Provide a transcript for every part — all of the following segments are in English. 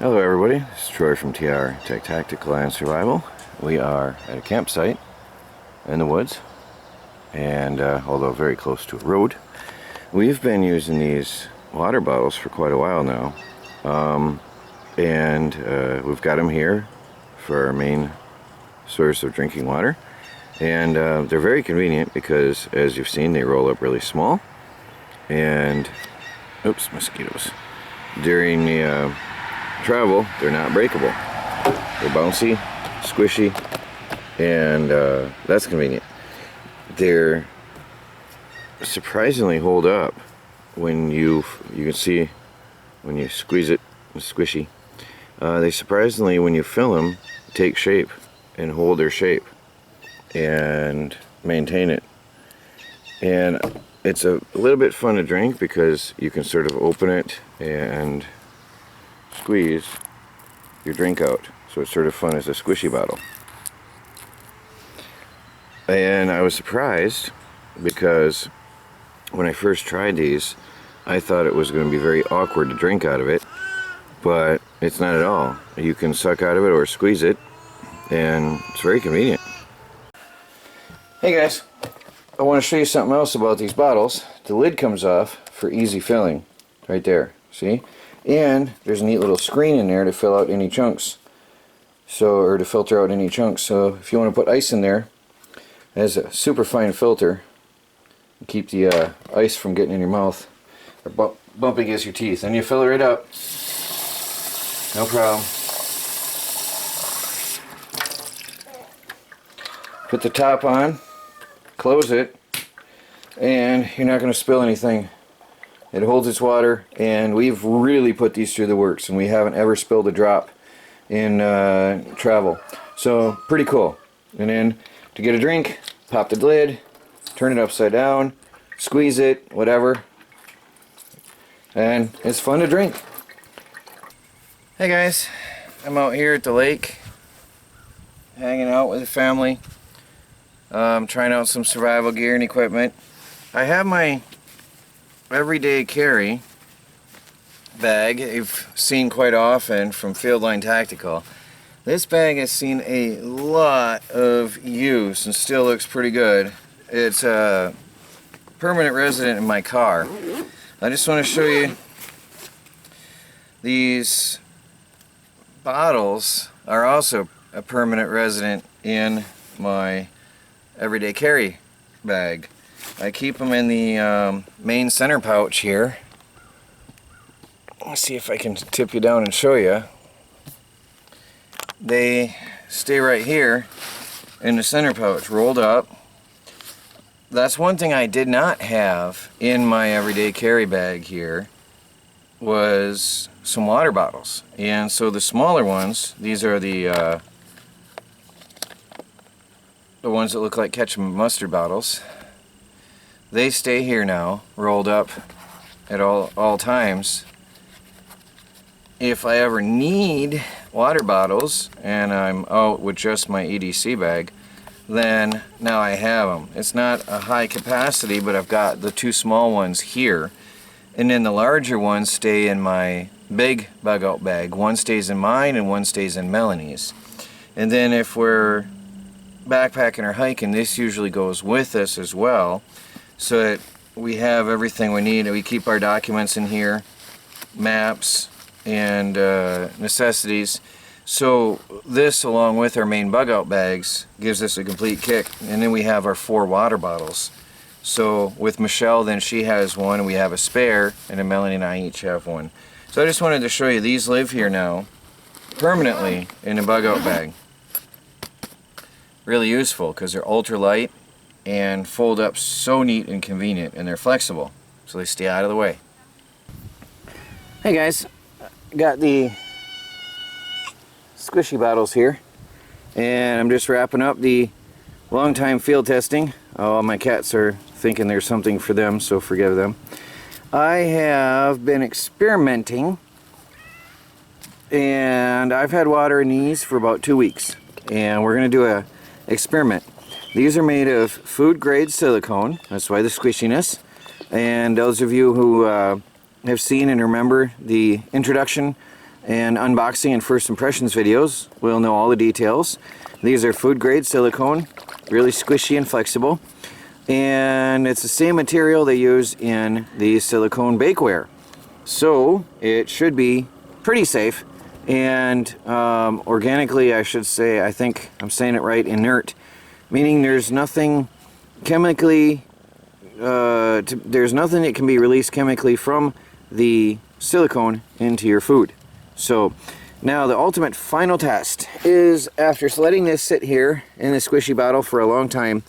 Hello everybody, this is Troy from TR Tactical and Survival. We are at a campsite in the woods, and although very close to a road. We've been using these water bottles for quite a while now, and we've got them here for our main source of drinking water, and they're very convenient because, as you've seen, they roll up really small, and oops, mosquitoes. During the travel, they're not breakable. They're bouncy, squishy, and that's convenient. They're surprisingly hold up when you can see when you squeeze it, it's squishy. They surprisingly, when you fill them, take shape and hold their shape and maintain it. And it's a little bit fun to drink because you can sort of open it and squeeze your drink out, so it's sort of fun as a squishy bottle. And I was surprised because when I first tried these, I thought it was going to be very awkward to drink out of it, but it's not at all. You can suck out of it or squeeze it, and it's very convenient. Hey guys, I want to show you something else about these bottles. The lid comes off for easy filling right there, see? And there's a neat little screen in there to fill out any chunks, or to filter out any chunks. So if you want to put ice in there, it has a super fine filter to keep the ice from getting in your mouth or bumping against your teeth. And you fill it right up, no problem. Put the top on, close it, and you're not going to spill anything. It holds its water, and we've really put these through the works, and we haven't ever spilled a drop in travel. So pretty cool. And then to get a drink, pop the lid, turn it upside down, squeeze it, whatever, and it's fun to drink. Hey guys, I'm out here at the lake hanging out with the family. Trying out some survival gear and equipment. I have my everyday carry bag you've seen quite often from Fieldline Tactical. This bag has seen a lot of use and still looks pretty good. It's a permanent resident in my car. I just want to show you these bottles are also a permanent resident in my everyday carry bag. I keep them in the main center pouch here. Let's see if I can tip you down and show you. They stay right here in the center pouch, rolled up. That's one thing I did not have in my everyday carry bag here, was some water bottles. And so the smaller ones, these are the ones that look like ketchup and mustard bottles. They stay here now, rolled up at all times. If I ever need water bottles and I'm out with just my EDC bag, then now I have them. It's not a high capacity, but I've got the two small ones here. And then the larger ones stay in my big bug out bag. One stays in mine and one stays in Melanie's. And then if we're backpacking or hiking, this usually goes with us as well, so that we have everything we need. We keep our documents in here, maps and necessities. So this, along with our main bug out bags, gives us a complete kick. And then we have our 4 water bottles. So with Michelle, then she has one, and we have a spare, and then Melanie and I each have one. So I just wanted to show you, these live here now permanently in a bug out bag. Really useful because they're ultra light and fold up so neat and convenient, and they're flexible, so they stay out of the way. Hey guys, got the squishy bottles here, and I'm just wrapping up the long time field testing. Oh, my cats are thinking there's something for them, so forgive them. I have been experimenting, and I've had water in these for about 2 weeks, and we're going to do a experiment. These are made of food grade silicone, that's why the squishiness. And those of you who have seen and remember the introduction and unboxing and first impressions videos will know all the details. These are food grade silicone, really squishy and flexible, and it's the same material they use in the silicone bakeware. So it should be pretty safe and organically, I should say, I think I'm saying it right, inert, meaning there's nothing chemically, there's nothing that can be released chemically from the silicone into your food. So now the ultimate final test is, after letting this sit here in the squishy bottle for a long time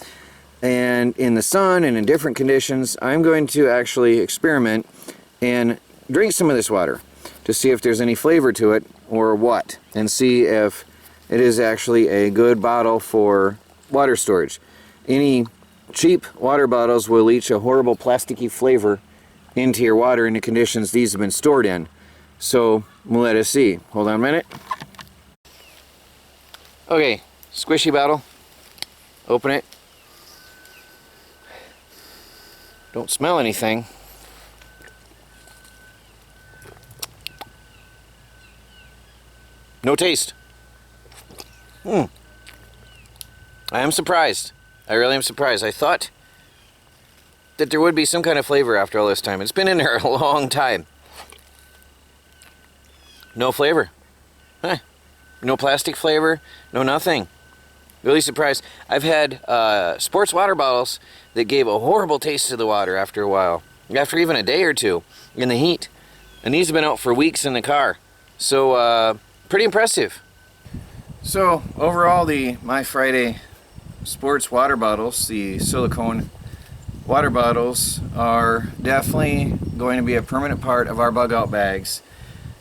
and in the sun and in different conditions, I'm going to actually experiment and drink some of this water to see if there's any flavor to it or what, and see if it is actually a good bottle for water storage. Any cheap water bottles will leach a horrible plasticky flavor into your water in the conditions these have been stored in. So let us see. Hold on a minute. Okay, squishy bottle. Open it. Don't smell anything. No taste. I am surprised. I really am surprised. I thought that there would be some kind of flavor after all this time. It's been in there a long time. No flavor. Huh. No plastic flavor. No nothing. Really surprised. I've had sports water bottles that gave a horrible taste to the water after a while. After even a day or two in the heat. And these have been out for weeks in the car. So, pretty impressive. So overall, the My Friday sports water bottles, the silicone water bottles, are definitely going to be a permanent part of our bug out bags.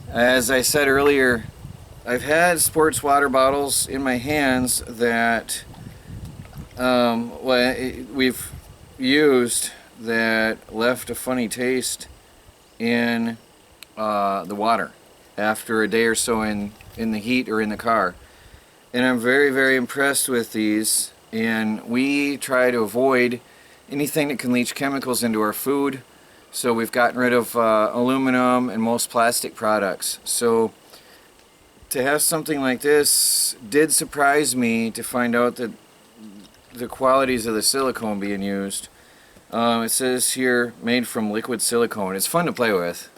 As I said earlier, I've had sports water bottles in my hands that we've used that left a funny taste in the water after a day or so in the heat or in the car. And I'm very, very impressed with these, and we try to avoid anything that can leach chemicals into our food, so we've gotten rid of aluminum and most plastic products. So to have something like this did surprise me, to find out that the qualities of the silicone being used. It says here, made from liquid silicone. It's fun to play with.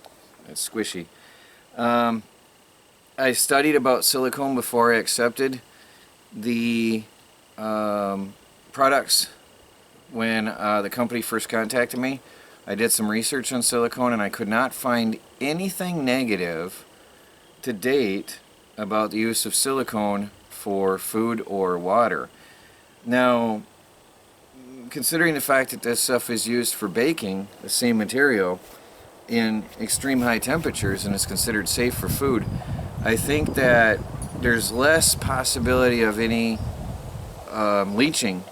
It's squishy. I studied about silicone before I accepted the products when the company first contacted me. I did some research on silicone, and I could not find anything negative to date about the use of silicone for food or water. Now, considering the fact that this stuff is used for baking, the same material, in extreme high temperatures and is considered safe for food, I think that there's less possibility of any leaching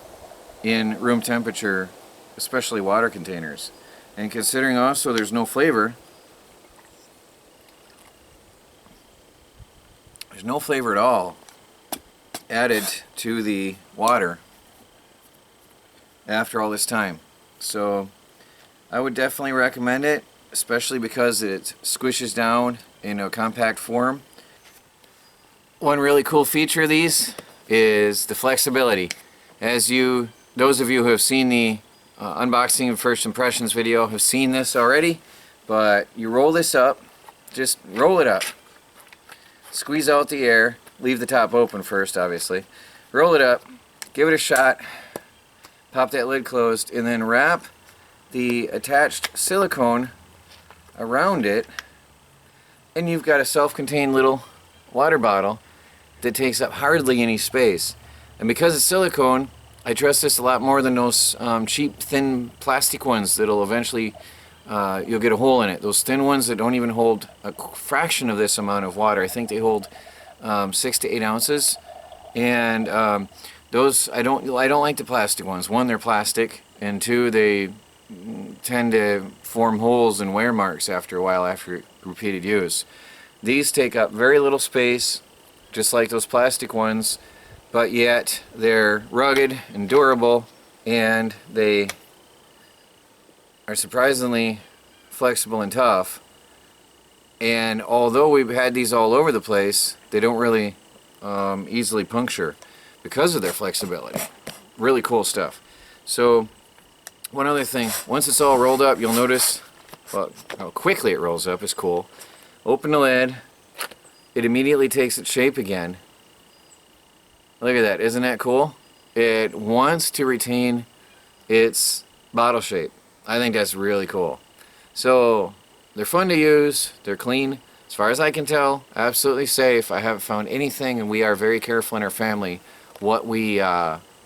in room temperature, especially water containers. And considering also there's no flavor, there's no flavor at all added to the water after all this time. So I would definitely recommend it, especially because it squishes down in a compact form. One really cool feature of these is the flexibility. Those of you who have seen the unboxing and first impressions video have seen this already, but you roll this up, just roll it up, squeeze out the air, leave the top open first obviously, roll it up, give it a shot, pop that lid closed, and then wrap the attached silicone around it, and you've got a self-contained little water bottle that takes up hardly any space. And because it's silicone, I trust this a lot more than those cheap thin plastic ones that'll eventually you'll get a hole in it. Those thin ones that don't even hold a fraction of this amount of water. I think they hold 6 to 8 ounces, and those I don't like the plastic ones. One, they're plastic, and two, they tend to form holes and wear marks after a while after repeated use. These take up very little space, just like those plastic ones, but yet they're rugged and durable, and they are surprisingly flexible and tough. And although we've had these all over the place, they don't really easily puncture because of their flexibility. Really cool stuff. So one other thing, once it's all rolled up, you'll notice how quickly it rolls up is cool. Open the lid, it immediately takes its shape again. Look at that, isn't that cool? It wants to retain its bottle shape. I think that's really cool. So they're fun to use, they're clean. As far as I can tell, absolutely safe. I haven't found anything, and we are very careful in our family what we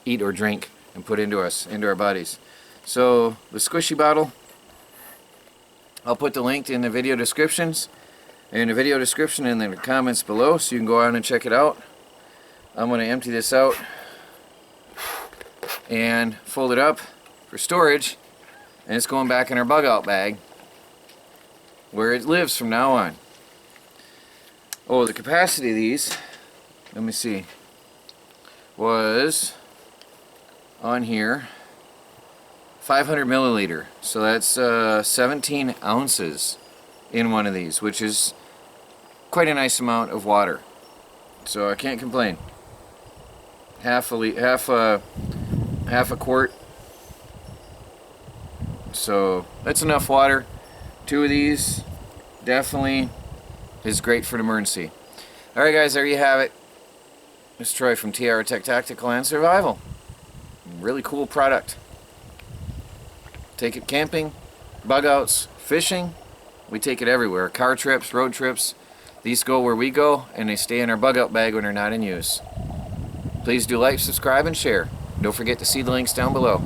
eat or drink and put into our bodies. So the squishy bottle, I'll put the link in the video descriptions, in the comments below, so you can go on and check it out. I'm going to empty this out and fold it up for storage, and it's going back in our bug out bag where it lives from now on. Oh, the capacity of these, let me see, was on here 500 milliliter, so that's 17 ounces in one of these, which is quite a nice amount of water. So I can't complain. Half a quart. So that's enough water. 2 of these definitely is great for an emergency. Alright guys, there you have it. This is Troy from TR Tech Tactical and Survival. Really cool product. Take it camping, bug outs, fishing. We take it everywhere. Car trips, road trips. These go where we go, and they stay in our bug out bag when they're not in use. Please do like, subscribe, and share. Don't forget to see the links down below.